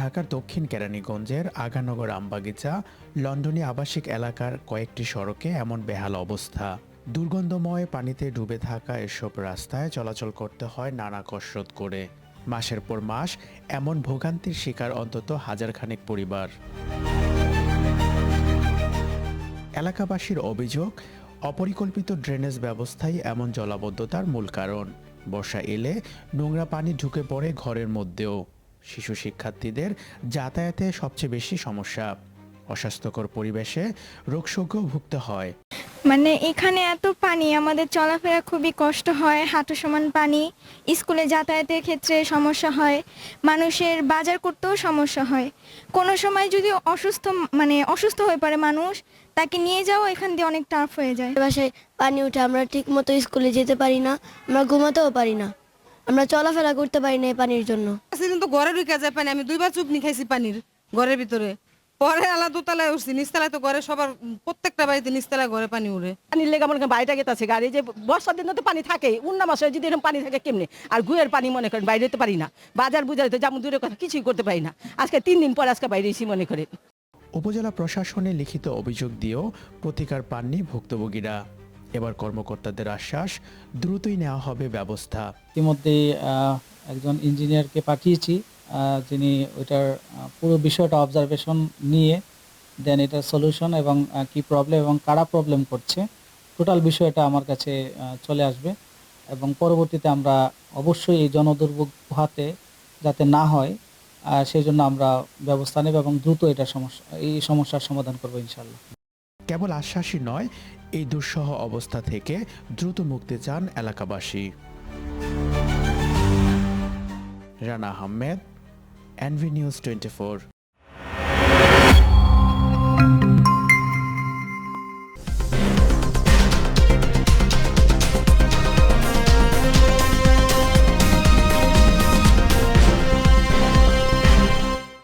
ঢাকার দক্ষিণ কেরানীগঞ্জের আগানগর আমবাগিচা লন্ডনী আবাসিক এলাকার কয়েকটি সড়কে এমন বেহাল অবস্থা। দুর্গন্ধময় পানিতে ডুবে থাকা এসব রাস্তায় চলাচল করতে হয় নানা কসরত করে। মাসের পর মাস এমন ভোগান্তির শিকার অন্তত হাজারখানেক পরিবার। এলাকাবাসীর অভিযোগ, অপরিকল্পিত ড্রেনেজ ব্যবস্থাই এমন জলাবদ্ধতার মূল কারণ। বর্ষা এলে নোংরা পানি ঢুকে পড়ে ঘরের মধ্যেও। শিশু শিক্ষার্থীদের যাতায়াতে সবচেয়ে বেশি সমস্যা। অস্বাস্থ্যকর পরিবেশে রোগশোকেও ভুগতে হয়। মানে এখানে এত পানি, আমাদের চলাফেরা খুবই কষ্ট হয়। হাঁটু সমান পানি, স্কুলে যাতায়াতের ক্ষেত্রে সমস্যা হয়, মানুষের বাজার করতেও সমস্যা হয়। কোনো সময় যদি অসুস্থ হয়ে পড়ে মানুষ, তাকে নিয়ে যাওয়া এখান দিয়ে অনেক টাফ হয়ে যায়। বাসায় পানি উঠে আমরা ঠিক মতো স্কুলে যেতে পারি না, আমরা ঘুমাতেও পারি না, আমরা চলাফেরা করতে পারি না এই পানির জন্য। সেদিন তো ঘরে ঢুকে যায় পানি, আমি 2বার চুপনি খাইছি পানির ঘরের ভিতরে। পরে আলা দোতলায় উঠছি, নিচতলায় তো ঘরে সবার প্রত্যেকটা বাড়িতে নিচতলায় ঘরে পানি উড়ে। পানির লেগে মনে করেন বাড়িটা গেছে গাড়ি, যে বর্ষার দিনে তো পানি থাকে, অন্য মাসে যদি এরকম পানি থাকে কেমনে? আর গুয়ের পানি মনে করেন বাইরে যেতে পারি না, বাজার বুঝাতে তো যেমন দূরের কথা কিছুই করতে পারি না। আজকে 3 দিন পর আজকে বাইরে এসি মনে করে। উপজেলা প্রশাসনে লিখিত অভিযোগ দিয়েও প্রতিকার পাননি ভুক্তভোগীরা। এবার কর্মকর্তাদের আশ্বাস, দ্রুতই নেওয়া হবে ব্যবস্থা। ইতিমধ্যে একজন ইঞ্জিনিয়ারকে পাঠিয়েছি, যিনি ওইটার পুরো বিষয়টা অবজারভেশন নিয়ে দেন এটার সলিউশন এবং কি প্রবলেম এবং কারা প্রবলেম করছে টোটাল বিষয়টা আমার কাছে চলে আসবে। এবং পরবর্তীতে আমরা অবশ্যই এই জনদুর্ভোগ হাতে যাতে না হয় সেই জন্য আমরা ব্যবস্থা নেব এবং দ্রুত এই সমস্যার সমাধান করবো ইনশাআল্লাহ। কেবল আশ্বাসই নয়, এই দুঃসহ অবস্থা থেকে দ্রুত মুক্তি চান এলাকাবাসী। Rana Ahmed, NV news 24।